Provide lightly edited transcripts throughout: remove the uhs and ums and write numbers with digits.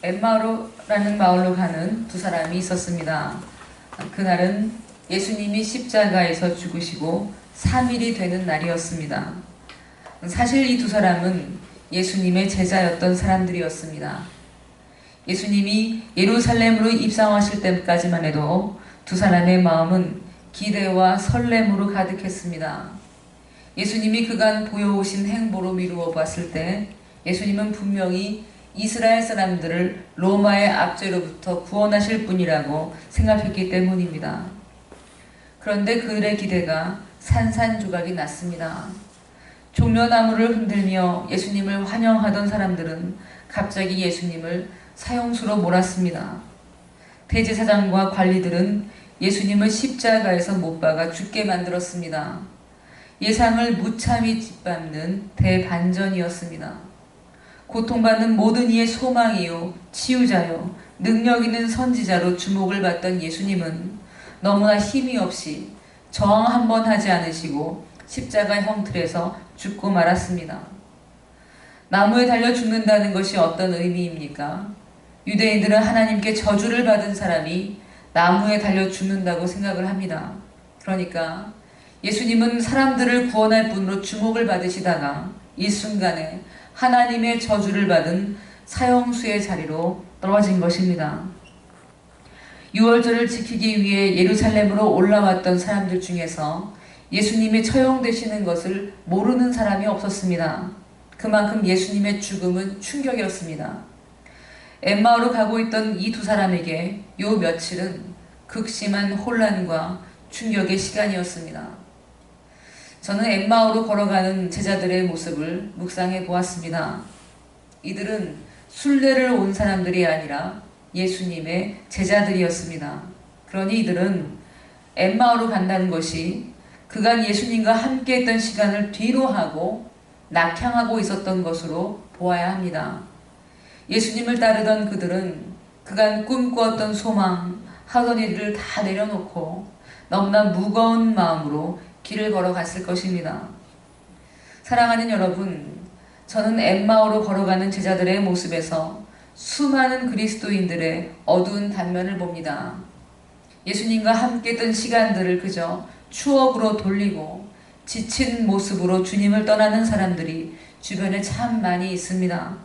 엠마오라는 마을로 가는 두 사람이 있었습니다. 그날은 예수님이 십자가에서 죽으시고 3일이 되는 날이었습니다. 사실 이 두 사람은 예수님의 제자였던 사람들이었습니다. 예수님이 예루살렘으로 입성하실 때까지만 해도 두 사람의 마음은 기대와 설렘으로 가득했습니다. 예수님이 그간 보여오신 행보로 미루어 봤을 때 예수님은 분명히 이스라엘 사람들을 로마의 압제로부터 구원하실 분이라고 생각했기 때문입니다. 그런데 그들의 기대가 산산조각이 났습니다. 종려나무를 흔들며 예수님을 환영하던 사람들은 갑자기 예수님을 사형수로 몰았습니다. 대제사장과 관리들은 예수님을 십자가에서 못 박아 죽게 만들었습니다. 예상을 무참히 짓밟는 대반전이었습니다. 고통받는 모든 이의 소망이요, 치유자요, 능력 있는 선지자로 주목을 받던 예수님은 너무나 힘이 없이 저항 한 번 하지 않으시고 십자가 형틀에서 죽고 말았습니다. 나무에 달려 죽는다는 것이 어떤 의미입니까? 유대인들은 하나님께 저주를 받은 사람이 나무에 달려 죽는다고 생각을 합니다. 그러니까 예수님은 사람들을 구원할 분으로 주목을 받으시다가 일순간에 하나님의 저주를 받은 사형수의 자리로 떨어진 것입니다. 유월절을 지키기 위해 예루살렘으로 올라왔던 사람들 중에서 예수님이 처형되시는 것을 모르는 사람이 없었습니다. 그만큼 예수님의 죽음은 충격이었습니다. 엠마오로 가고 있던 이 두 사람에게 요 며칠은 극심한 혼란과 충격의 시간이었습니다. 저는 엠마오로 걸어가는 제자들의 모습을 묵상해 보았습니다. 이들은 순례를 온 사람들이 아니라 예수님의 제자들이었습니다. 그러니 이들은 엠마오로 간다는 것이 그간 예수님과 함께 했던 시간을 뒤로 하고 낙향하고 있었던 것으로 보아야 합니다. 예수님을 따르던 그들은 그간 꿈꾸었던 소망, 하던 일을 다 내려놓고 너무나 무거운 마음으로 길을 걸어갔을 것입니다. 사랑하는 여러분, 저는 엠마오로 걸어가는 제자들의 모습에서 수많은 그리스도인들의 어두운 단면을 봅니다. 예수님과 함께 했던 시간들을 그저 추억으로 돌리고 지친 모습으로 주님을 떠나는 사람들이 주변에 참 많이 있습니다.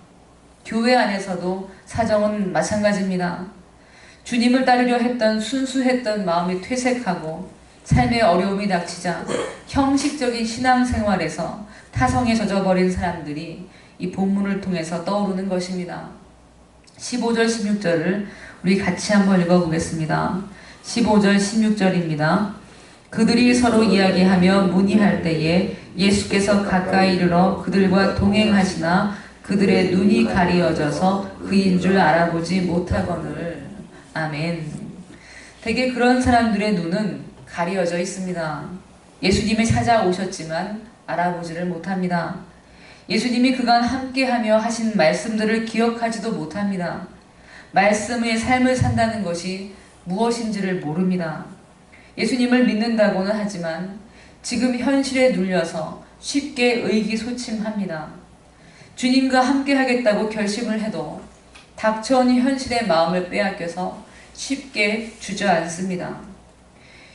교회 안에서도 사정은 마찬가지입니다. 주님을 따르려 했던 순수했던 마음이 퇴색하고 삶의 어려움이 닥치자 형식적인 신앙생활에서 타성에 젖어버린 사람들이 이 본문을 통해서 떠오르는 것입니다. 15절 16절을 우리 같이 한번 읽어보겠습니다. 15절 16절입니다. 그들이 서로 이야기하며 문의할 때에 예수께서 가까이 이르러 그들과 동행하시나 그들의 눈이 가리어져서 그인 줄 알아보지 못하거늘. 아멘. 대개 그런 사람들의 눈은 가리어져 있습니다. 예수님이 찾아오셨지만 알아보지를 못합니다. 예수님이 그간 함께하며 하신 말씀들을 기억하지도 못합니다. 말씀의 삶을 산다는 것이 무엇인지를 모릅니다. 예수님을 믿는다고는 하지만 지금 현실에 눌려서 쉽게 의기소침합니다. 주님과 함께 하겠다고 결심을 해도 닥쳐온 현실의 마음을 빼앗겨서 쉽게 주저앉습니다.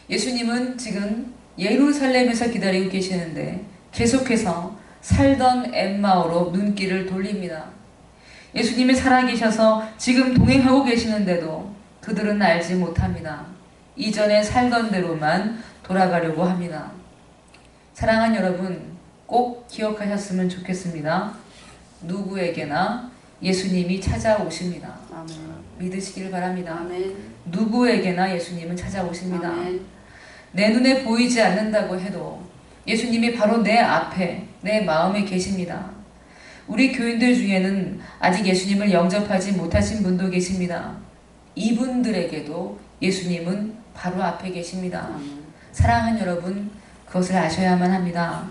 예수님은 지금 예루살렘에서 기다리고 계시는데 계속해서 살던 엠마오로 눈길을 돌립니다. 예수님이 살아계셔서 지금 동행하고 계시는데도 그들은 알지 못합니다. 이전에 살던 대로만 돌아가려고 합니다. 사랑하는 여러분, 꼭 기억하셨으면 좋겠습니다. 누구에게나 예수님이 찾아오십니다. 아멘. 믿으시길 바랍니다. 아멘. 누구에게나 예수님은 찾아오십니다. 아멘. 내 눈에 보이지 않는다고 해도 예수님이 바로 내 앞에, 내 마음에 계십니다. 우리 교인들 중에는 아직 예수님을 영접하지 못하신 분도 계십니다. 이분들에게도 예수님은 바로 앞에 계십니다. 사랑하는 여러분, 그것을 아셔야만 합니다.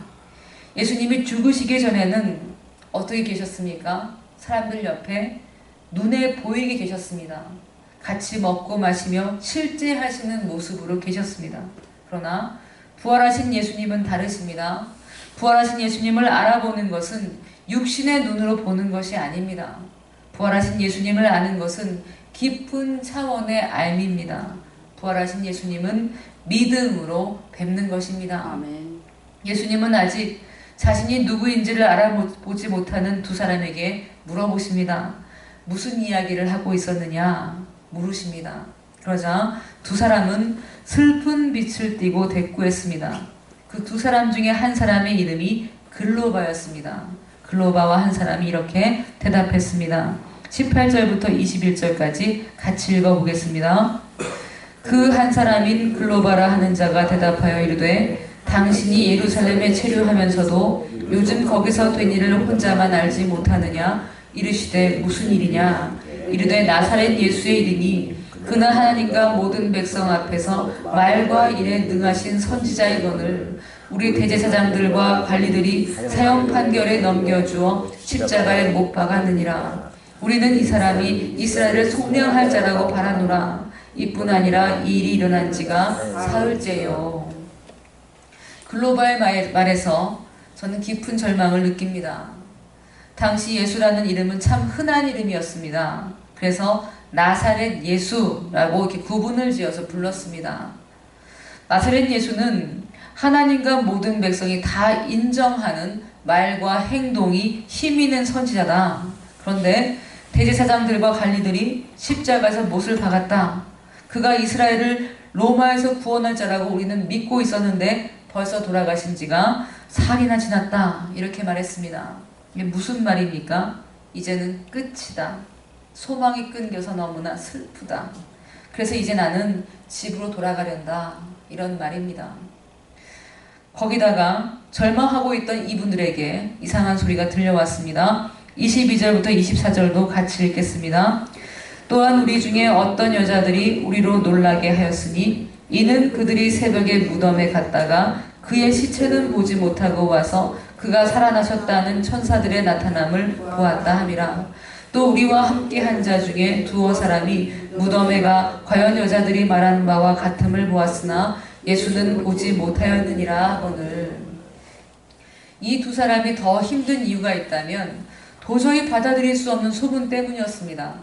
예수님이 죽으시기 전에는 어떻게 계셨습니까? 사람들 옆에 눈에 보이게 계셨습니다. 같이 먹고 마시며 실제 하시는 모습으로 계셨습니다. 그러나 부활하신 예수님은 다르십니다. 부활하신 예수님을 알아보는 것은 육신의 눈으로 보는 것이 아닙니다. 부활하신 예수님을 아는 것은 깊은 차원의 알미입니다. 부활하신 예수님은 믿음으로 뵙는 것입니다. 아멘. 예수님은 아직 자신이 누구인지를 알아보지 못하는 두 사람에게 물어보십니다. 무슨 이야기를 하고 있었느냐 물으십니다. 그러자 두 사람은 슬픈 빛을 띠고 대꾸했습니다. 그 두 사람 중에 한 사람의 이름이 글로바였습니다. 글로바와 한 사람이 이렇게 대답했습니다. 18절부터 21절까지 같이 읽어보겠습니다. 그 한 사람인 글로바라 하는 자가 대답하여 이르되 당신이 예루살렘에 체류하면서도 요즘 거기서 된 일을 혼자만 알지 못하느냐? 이르시되 무슨 일이냐? 이르되 나사렛 예수의 일이니 그는 하나님과 모든 백성 앞에서 말과 일에 능하신 선지자이거늘 우리 대제사장들과 관리들이 사형 판결에 넘겨주어 십자가에 못 박았느니라. 우리는 이 사람이 이스라엘을 속량할 자라고 바라노라. 이뿐 아니라 이 일이 일어난 지가 사흘째요. 글로바의 말에서 저는 깊은 절망을 느낍니다. 당시 예수라는 이름은 참 흔한 이름이었습니다. 그래서 나사렛 예수라고 이렇게 구분을 지어서 불렀습니다. 나사렛 예수는 하나님과 모든 백성이 다 인정하는 말과 행동이 힘 있는 선지자다. 그런데 대제사장들과 관리들이 십자가에서 못을 박았다. 그가 이스라엘을 로마에서 구원할 자라고 우리는 믿고 있었는데 벌써 돌아가신 지가 4일이나 지났다. 이렇게 말했습니다. 이게 무슨 말입니까? 이제는 끝이다. 소망이 끊겨서 너무나 슬프다. 그래서 이제 나는 집으로 돌아가련다. 이런 말입니다. 거기다가 절망하고 있던 이분들에게 이상한 소리가 들려왔습니다. 22절부터 24절도 같이 읽겠습니다. 또한 우리 중에 어떤 여자들이 우리로 놀라게 하였으니 이는 그들이 새벽에 무덤에 갔다가 그의 시체는 보지 못하고 와서 그가 살아나셨다는 천사들의 나타남을 보았다 함이라. 또 우리와 함께 한 자 중에 두어 사람이 무덤에 가 과연 여자들이 말한 바와 같음을 보았으나 예수는 보지 못하였느니라 하거늘. 이 두 사람이 더 힘든 이유가 있다면 도저히 받아들일 수 없는 소문 때문이었습니다.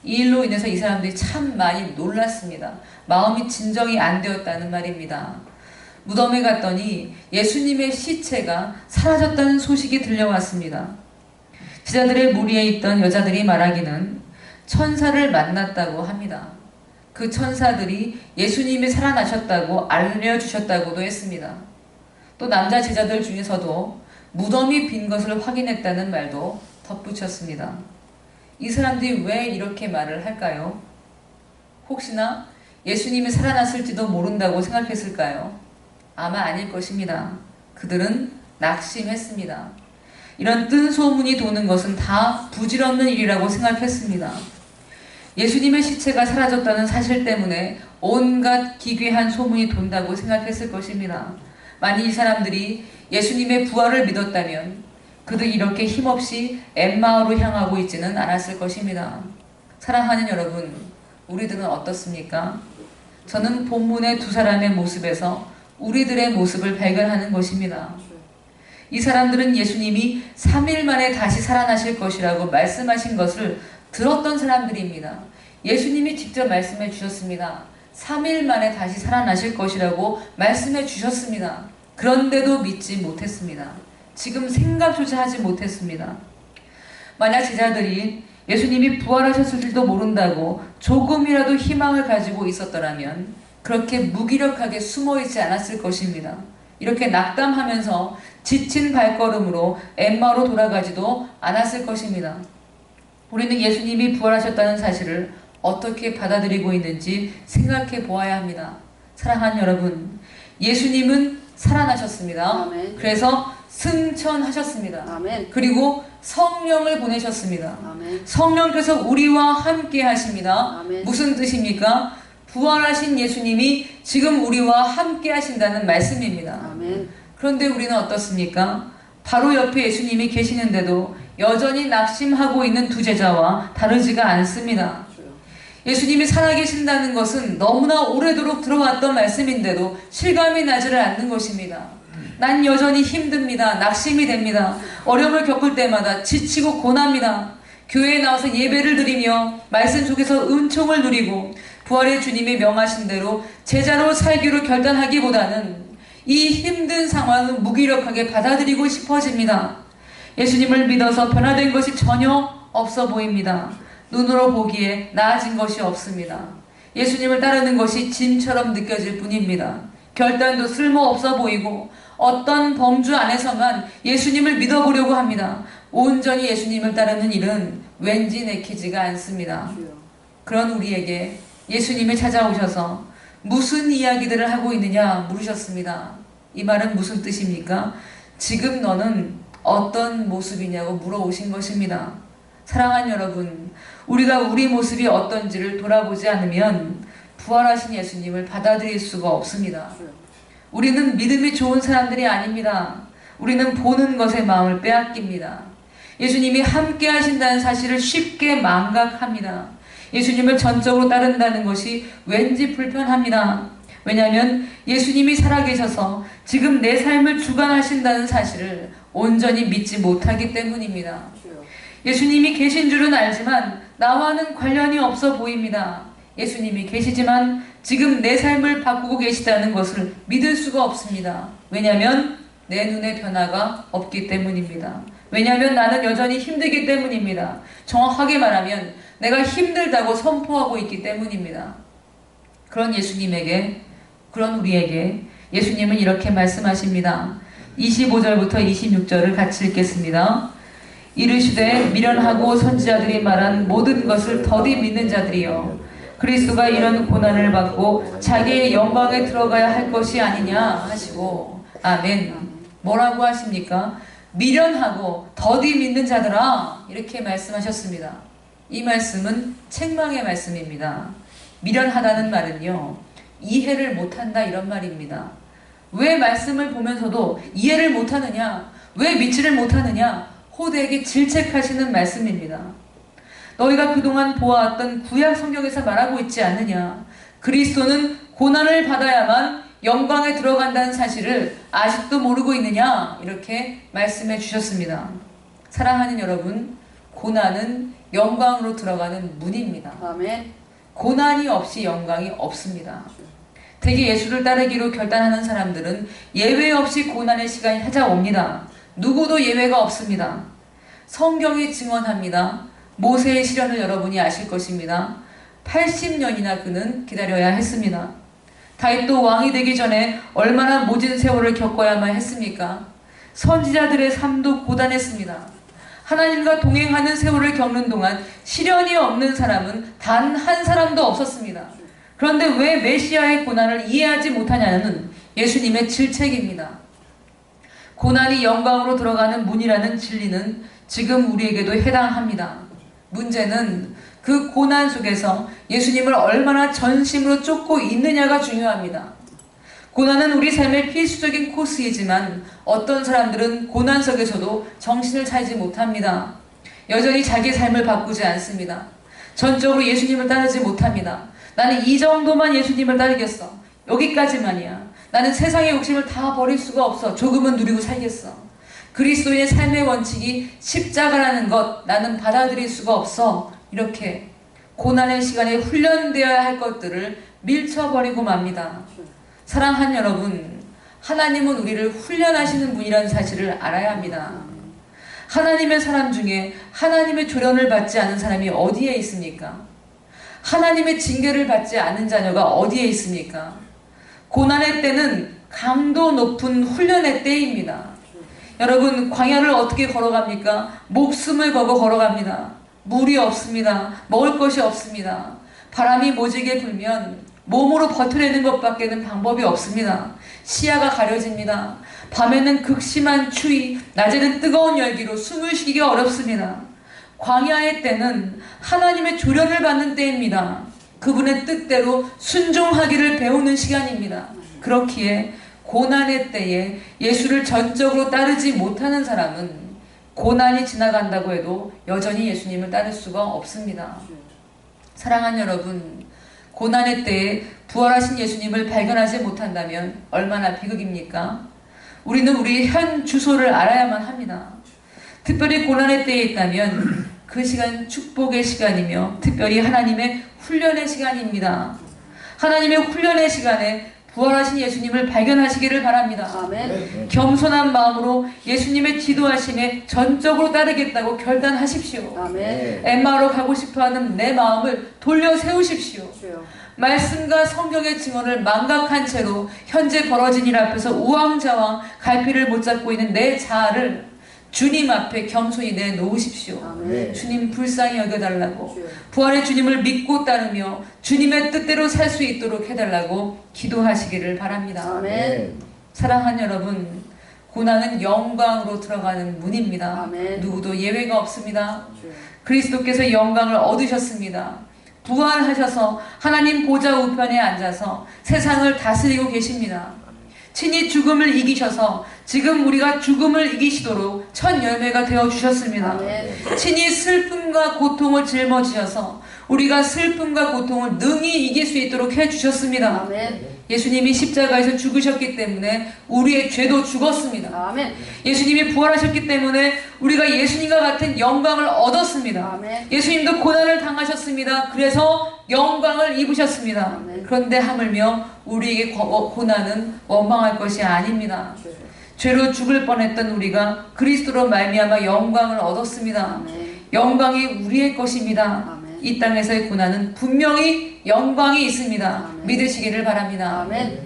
이 일로 인해서 이 사람들이 참 많이 놀랐습니다. 마음이 진정이 안 되었다는 말입니다. 무덤에 갔더니 예수님의 시체가 사라졌다는 소식이 들려왔습니다. 제자들의 무리에 있던 여자들이 말하기는 천사를 만났다고 합니다. 그 천사들이 예수님이 살아나셨다고 알려주셨다고도 했습니다. 또 남자 제자들 중에서도 무덤이 빈 것을 확인했다는 말도 덧붙였습니다. 이 사람들이 왜 이렇게 말을 할까요? 혹시나 예수님이 살아났을지도 모른다고 생각했을까요? 아마 아닐 것입니다. 그들은 낙심했습니다. 이런 뜬 소문이 도는 것은 다 부질없는 일이라고 생각했습니다. 예수님의 시체가 사라졌다는 사실 때문에 온갖 기괴한 소문이 돈다고 생각했을 것입니다. 만일 이 사람들이 예수님의 부활을 믿었다면 그들이 이렇게 힘없이 엠마오로 향하고 있지는 않았을 것입니다. 사랑하는 여러분, 우리들은 어떻습니까? 저는 본문의 두 사람의 모습에서 우리들의 모습을 발견하는 것입니다. 이 사람들은 예수님이 3일 만에 다시 살아나실 것이라고 말씀하신 것을 들었던 사람들입니다. 예수님이 직접 말씀해 주셨습니다. 3일 만에 다시 살아나실 것이라고 말씀해 주셨습니다. 그런데도 믿지 못했습니다. 지금 생각조차 하지 못했습니다. 만약 제자들이 예수님이 부활하셨을지도 모른다고 조금이라도 희망을 가지고 있었더라면 그렇게 무기력하게 숨어있지 않았을 것입니다. 이렇게 낙담하면서 지친 발걸음으로 엠마오로 돌아가지도 않았을 것입니다. 우리는 예수님이 부활하셨다는 사실을 어떻게 받아들이고 있는지 생각해 보아야 합니다. 사랑하는 여러분, 예수님은 살아나셨습니다. 아멘. 그래서 승천하셨습니다. 아멘. 그리고 성령을 보내셨습니다. 아멘. 성령께서 우리와 함께 하십니다. 아멘. 무슨 뜻입니까? 부활하신 예수님이 지금 우리와 함께 하신다는 말씀입니다. 아멘. 그런데 우리는 어떻습니까? 바로 옆에 예수님이 계시는데도 여전히 낙심하고 있는 두 제자와 다르지가 않습니다. 예수님이 살아계신다는 것은 너무나 오래도록 들어왔던 말씀인데도 실감이 나지를 않는 것입니다. 난 여전히 힘듭니다. 낙심이 됩니다. 어려움을 겪을 때마다 지치고 고납니다. 교회에 나와서 예배를 드리며 말씀 속에서 은총을 누리고 부활의 주님이 명하신 대로 제자로 살기로 결단하기보다는 이 힘든 상황은 무기력하게 받아들이고 싶어집니다. 예수님을 믿어서 변화된 것이 전혀 없어 보입니다. 눈으로 보기에 나아진 것이 없습니다. 예수님을 따르는 것이 짐처럼 느껴질 뿐입니다. 결단도 쓸모없어 보이고 어떤 범주 안에서만 예수님을 믿어보려고 합니다. 온전히 예수님을 따르는 일은 왠지 내키지가 않습니다. 그런 우리에게 예수님이 찾아오셔서 무슨 이야기들을 하고 있느냐 물으셨습니다. 이 말은 무슨 뜻입니까? 지금 너는 어떤 모습이냐고 물어오신 것입니다. 사랑하는 여러분, 우리가 우리 모습이 어떤지를 돌아보지 않으면 부활하신 예수님을 받아들일 수가 없습니다. 우리는 믿음이 좋은 사람들이 아닙니다. 우리는 보는 것에 마음을 빼앗깁니다. 예수님이 함께 하신다는 사실을 쉽게 망각합니다. 예수님을 전적으로 따른다는 것이 왠지 불편합니다. 왜냐하면 예수님이 살아계셔서 지금 내 삶을 주관하신다는 사실을 온전히 믿지 못하기 때문입니다. 예수님이 계신 줄은 알지만 나와는 관련이 없어 보입니다. 예수님이 계시지만 지금 내 삶을 바꾸고 계시다는 것을 믿을 수가 없습니다. 왜냐하면 내 눈에 변화가 없기 때문입니다. 왜냐하면 나는 여전히 힘들기 때문입니다. 정확하게 말하면 내가 힘들다고 선포하고 있기 때문입니다. 그런 예수님에게, 그런 우리에게 예수님은 이렇게 말씀하십니다. 25절부터 26절을 같이 읽겠습니다. 이르시되 미련하고 선지자들이 말한 모든 것을 더디 믿는 자들이여, 그리스도가 이런 고난을 받고 자기의 영광에 들어가야 할 것이 아니냐 하시고. 아멘. 뭐라고 하십니까? 미련하고 더디 믿는 자들아, 이렇게 말씀하셨습니다. 이 말씀은 책망의 말씀입니다. 미련하다는 말은요, 이해를 못한다 이런 말입니다. 왜 말씀을 보면서도 이해를 못하느냐, 왜 믿지를 못하느냐, 호되게 질책하시는 말씀입니다. 너희가 그동안 보아왔던 구약 성경에서 말하고 있지 않느냐, 그리스도는 고난을 받아야만 영광에 들어간다는 사실을 아직도 모르고 있느냐, 이렇게 말씀해 주셨습니다. 사랑하는 여러분, 고난은 영광으로 들어가는 문입니다. 아멘. 고난이 없이 영광이 없습니다. 대개 예수를 따르기로 결단하는 사람들은 예외 없이 고난의 시간이 찾아옵니다. 누구도 예외가 없습니다. 성경이 증언합니다. 모세의 시련을 여러분이 아실 것입니다. 80년이나 그는 기다려야 했습니다. 다윗도 왕이 되기 전에 얼마나 모진 세월을 겪어야만 했습니까? 선지자들의 삶도 고단했습니다. 하나님과 동행하는 세월을 겪는 동안 시련이 없는 사람은 단 한 사람도 없었습니다. 그런데 왜 메시아의 고난을 이해하지 못하냐는 예수님의 질책입니다. 고난이 영광으로 들어가는 문이라는 진리는 지금 우리에게도 해당합니다. 문제는 그 고난 속에서 예수님을 얼마나 전심으로 쫓고 있느냐가 중요합니다. 고난은 우리 삶의 필수적인 코스이지만 어떤 사람들은 고난 속에서도 정신을 차리지 못합니다. 여전히 자기 삶을 바꾸지 않습니다. 전적으로 예수님을 따르지 못합니다. 나는 이 정도만 예수님을 따르겠어. 여기까지만이야. 나는 세상의 욕심을 다 버릴 수가 없어. 조금은 누리고 살겠어. 그리스도의 삶의 원칙이 십자가라는 것 나는 받아들일 수가 없어. 이렇게 고난의 시간에 훈련되어야 할 것들을 밀쳐버리고 맙니다. 사랑하는 여러분, 하나님은 우리를 훈련하시는 분이라는 사실을 알아야 합니다. 하나님의 사람 중에 하나님의 조련을 받지 않은 사람이 어디에 있습니까? 하나님의 징계를 받지 않은 자녀가 어디에 있습니까? 고난의 때는 강도 높은 훈련의 때입니다. 여러분, 광야를 어떻게 걸어갑니까? 목숨을 걸고 걸어갑니다. 물이 없습니다. 먹을 것이 없습니다. 바람이 모지게 불면 몸으로 버텨내는 것밖에는 방법이 없습니다. 시야가 가려집니다. 밤에는 극심한 추위, 낮에는 뜨거운 열기로 숨을 쉬기가 어렵습니다. 광야의 때는 하나님의 조련을 받는 때입니다. 그분의 뜻대로 순종하기를 배우는 시간입니다. 그렇기에 고난의 때에 예수를 전적으로 따르지 못하는 사람은 고난이 지나간다고 해도 여전히 예수님을 따를 수가 없습니다. 사랑하는 여러분, 고난의 때에 부활하신 예수님을 발견하지 못한다면 얼마나 비극입니까? 우리는 우리 현 주소를 알아야만 합니다. 특별히 고난의 때에 있다면 그 시간 축복의 시간이며 특별히 하나님의 훈련의 시간입니다. 하나님의 훈련의 시간에 부활하신 예수님을 발견하시기를 바랍니다. 아멘. 겸손한 마음으로 예수님의 지도하심에 전적으로 따르겠다고 결단하십시오. 아멘. 엠마오로 가고 싶어하는 내 마음을 돌려 세우십시오. 주여. 말씀과 성경의 증언을 망각한 채로 현재 벌어진 일 앞에서 우왕좌왕 갈피를 못 잡고 있는 내 자아를 주님 앞에 겸손히 내놓으십시오. 아멘. 주님 불쌍히 여겨달라고, 주여. 부활의 주님을 믿고 따르며 주님의 뜻대로 살 수 있도록 해달라고 기도하시기를 바랍니다. 아멘. 사랑하는 여러분, 고난은 영광으로 들어가는 문입니다. 아멘. 누구도 예외가 없습니다. 주여. 그리스도께서 영광을 얻으셨습니다. 부활하셔서 하나님 보좌 우편에 앉아서 세상을 다스리고 계십니다. 친히 죽음을 이기셔서 지금 우리가 죽음을 이기시도록 첫 열매가 되어 주셨습니다. 아멘. 친히 슬픔과 고통을 짊어지셔서 우리가 슬픔과 고통을 능히 이길 수 있도록 해 주셨습니다. 아멘. 예수님이 십자가에서 죽으셨기 때문에 우리의 죄도 죽었습니다. 아멘. 예수님이 부활하셨기 때문에 우리가 예수님과 같은 영광을 얻었습니다. 아멘. 예수님도 고난을 당하셨습니다. 그래서 영광을 입으셨습니다. 아멘. 그런데 하물며 우리에게 고난은 원망할 것이 아닙니다. 주여. 죄로 죽을 뻔했던 우리가 그리스도로 말미암아 영광을 얻었습니다. 아멘. 영광이 우리의 것입니다. 아멘. 이 땅에서의 고난은 분명히 영광이 있습니다. 아멘. 믿으시기를 바랍니다. 아멘.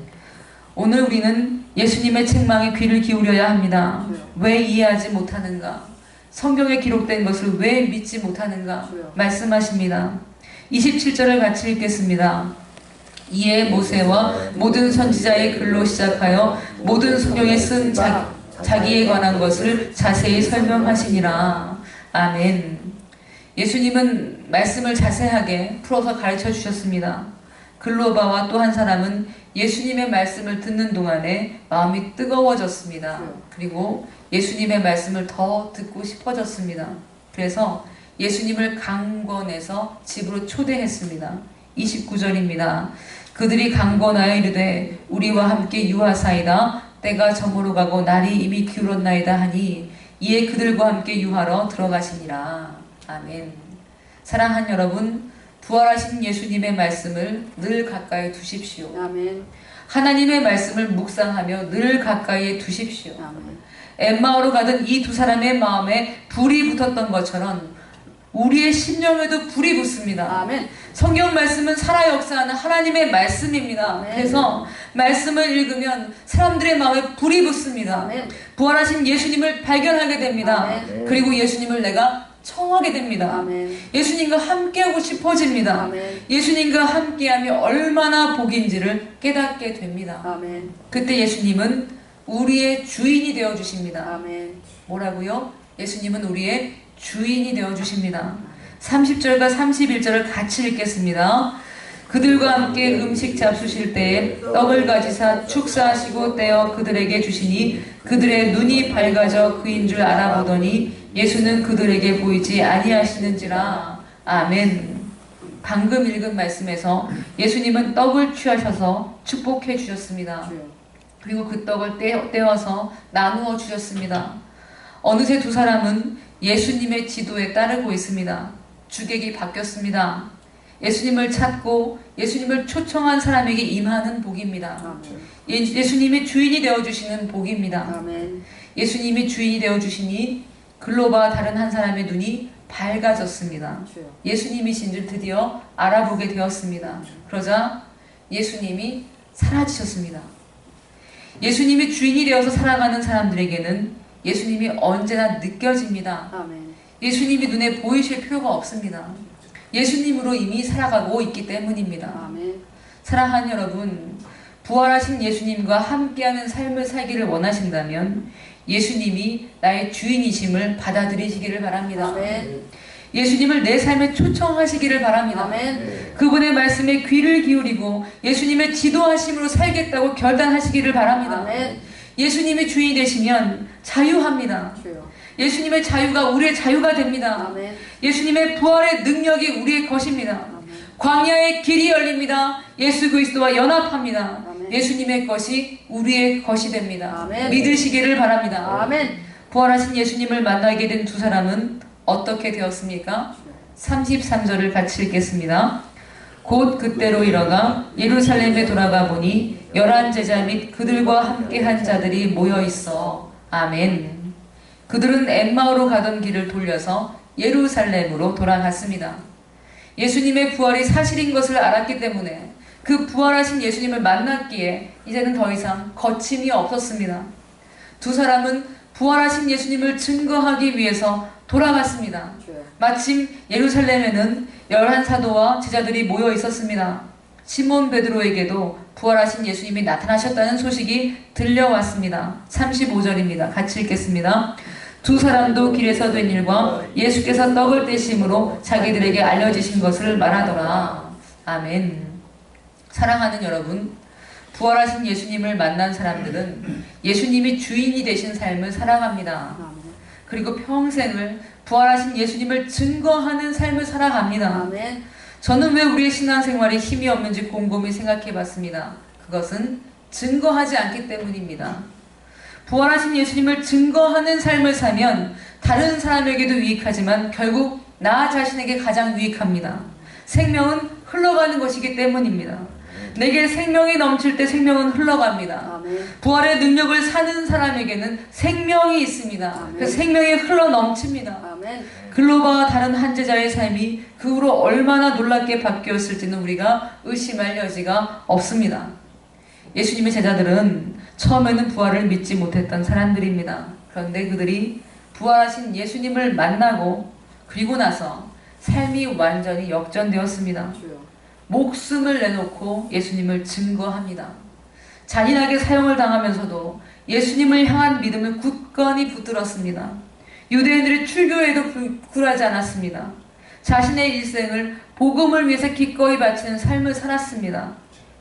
오늘 우리는 예수님의 책망에 귀를 기울여야 합니다. 주여. 왜 이해하지 못하는가? 성경에 기록된 것을 왜 믿지 못하는가? 주여. 말씀하십니다. 27절을 같이 읽겠습니다. 이에 모세와 모든 선지자의 글로 시작하여 모든 성경에 쓴 자기에 관한 것을 자세히 설명하시니라. 아멘. 예수님은 말씀을 자세하게 풀어서 가르쳐 주셨습니다. 글로바와 또 한 사람은 예수님의 말씀을 듣는 동안에 마음이 뜨거워졌습니다. 그리고 예수님의 말씀을 더 듣고 싶어졌습니다. 그래서 예수님을 강권해서 집으로 초대했습니다. 29절입니다. 그들이 강권하여 이르되 우리와 함께 유하사이다. 때가 저물어 가고 날이 이미 기울었나이다 하니 이에 그들과 함께 유하러 들어가시니라. 아멘. 사랑하는 여러분, 부활하신 예수님의 말씀을 늘 가까이 두십시오. 아멘. 하나님의 말씀을 묵상하며 늘 가까이에 두십시오. 아멘. 엠마오로 가던 이 두 사람의 마음에 불이 붙었던 것처럼 우리의 심령에도 불이 붙습니다. 아멘. 성경 말씀은 살아 역사하는 하나님의 말씀입니다. 아멘. 그래서 말씀을 읽으면 사람들의 마음에 불이 붙습니다. 아멘. 부활하신 예수님을 발견하게 됩니다. 아멘. 그리고 예수님을 내가 청하게 됩니다. 아멘. 예수님과 함께하고 싶어집니다. 아멘. 예수님과 함께하며 얼마나 복인지를 깨닫게 됩니다. 아멘. 그때 예수님은 우리의 주인이 되어 주십니다. 아멘. 뭐라고요? 예수님은 우리의 주인이 되어 주십니다. 30절과 31절을 같이 읽겠습니다. 그들과 함께 음식 잡수실 때에 떡을 가지사 축사하시고 떼어 그들에게 주시니 그들의 눈이 밝아져 그인 줄 알아보더니 예수는 그들에게 보이지 아니하시는지라. 아멘. 방금 읽은 말씀에서 예수님은 떡을 취하셔서 축복해 주셨습니다. 주여. 그리고 그 떡을 떼어서 나누어 주셨습니다. 어느새 두 사람은 예수님의 지도에 따르고 있습니다. 주객이 바뀌었습니다. 예수님을 찾고 예수님을 초청한 사람에게 임하는 복입니다. 아멘. 예수님이 주인이 되어주시는 복입니다. 아멘. 예수님이 주인이 되어주시니 글로바 다른 한 사람의 눈이 밝아졌습니다. 주여. 예수님이신 줄 드디어 알아보게 되었습니다. 그러자 예수님이 사라지셨습니다. 예수님이 주인이 되어서 살아가는 사람들에게는 예수님이 언제나 느껴집니다. 아멘. 예수님이 눈에 보이실 필요가 없습니다. 예수님으로 이미 살아가고 있기 때문입니다. 아멘. 사랑하는 여러분, 부활하신 예수님과 함께하는 삶을 살기를 원하신다면 예수님이 나의 주인이심을 받아들이시기를 바랍니다. 아멘. 예수님을 내 삶에 초청하시기를 바랍니다. 아멘. 그분의 말씀에 귀를 기울이고 예수님의 지도하심으로 살겠다고 결단하시기를 바랍니다. 아멘. 예수님이 주인이 되시면 자유합니다. 주여. 예수님의 자유가 우리의 자유가 됩니다. 아멘. 예수님의 부활의 능력이 우리의 것입니다. 아멘. 광야의 길이 열립니다. 예수 그리스도와 연합합니다. 아멘. 예수님의 것이 우리의 것이 됩니다. 아멘. 믿으시기를 바랍니다. 아멘. 부활하신 예수님을 만나게 된 두 사람은 어떻게 되었습니까? 33절을 같이 읽겠습니다. 곧 그때로 일어나 예루살렘에 돌아가 보니 11 제자 및 그들과 함께한 자들이 모여 있어. 아멘. 그들은 엠마오로 가던 길을 돌려서 예루살렘으로 돌아갔습니다. 예수님의 부활이 사실인 것을 알았기 때문에 그 부활하신 예수님을 만났기에 이제는 더 이상 거침이 없었습니다. 두 사람은 부활하신 예수님을 증거하기 위해서 돌아갔습니다. 마침 예루살렘에는 11사도와 제자들이 모여 있었습니다. 시몬 베드로에게도 부활하신 예수님이 나타나셨다는 소식이 들려왔습니다. 35절입니다. 같이 읽겠습니다. 두 사람도 길에서 된 일과 예수께서 떡을 떼심으로 자기들에게 알려지신 것을 말하더라. 아멘. 사랑하는 여러분, 부활하신 예수님을 만난 사람들은 예수님이 주인이 되신 삶을 살아갑니다. 그리고 평생을 부활하신 예수님을 증거하는 삶을 살아갑니다. 아멘. 저는 왜 우리의 신앙생활에 힘이 없는지 곰곰이 생각해 봤습니다. 그것은 증거하지 않기 때문입니다. 부활하신 예수님을 증거하는 삶을 살면 다른 사람에게도 유익하지만 결국 나 자신에게 가장 유익합니다. 생명은 흘러가는 것이기 때문입니다. 내게 생명이 넘칠 때 생명은 흘러갑니다. 아멘. 부활의 능력을 사는 사람에게는 생명이 있습니다. 그 생명이 흘러 넘칩니다. 아멘. 글로바와 다른 한 제자의 삶이 그 후로 얼마나 놀랍게 바뀌었을지는 우리가 의심할 여지가 없습니다. 예수님의 제자들은 처음에는 부활을 믿지 못했던 사람들입니다. 그런데 그들이 부활하신 예수님을 만나고 그리고 나서 삶이 완전히 역전되었습니다. 목숨을 내놓고 예수님을 증거합니다. 잔인하게 사형을 당하면서도 예수님을 향한 믿음을 굳건히 붙들었습니다. 유대인들의 출교에도 굴하지 않았습니다. 자신의 일생을 복음을 위해서 기꺼이 바치는 삶을 살았습니다.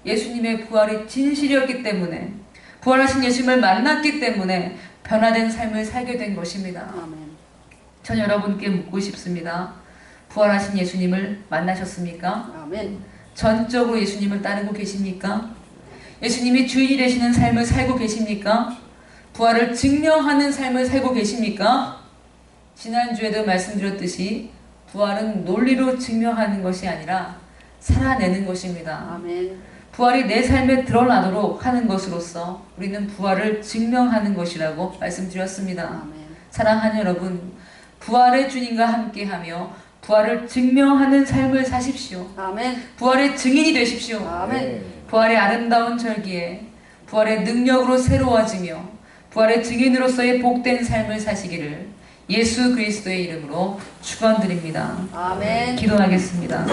예수님의 부활이 진실이었기 때문에, 부활하신 예수님을 만났기 때문에 변화된 삶을 살게 된 것입니다. 아멘. 전 여러분께 묻고 싶습니다. 부활하신 예수님을 만나셨습니까? 아멘. 전적으로 예수님을 따르고 계십니까? 예수님이 주인이 되시는 삶을 살고 계십니까? 부활을 증명하는 삶을 살고 계십니까? 지난주에도 말씀드렸듯이 부활은 논리로 증명하는 것이 아니라 살아내는 것입니다. 아멘. 부활이 내 삶에 드러나도록 하는 것으로서 우리는 부활을 증명하는 것이라고 말씀드렸습니다. 아멘. 사랑하는 여러분, 부활의 주님과 함께하며 부활을 증명하는 삶을 사십시오. 아멘. 부활의 증인이 되십시오. 아멘. 부활의 아름다운 절기에 부활의 능력으로 새로워지며 부활의 증인으로서의 복된 삶을 사시기를 예수 그리스도의 이름으로 축원드립니다. 아멘. 기도하겠습니다.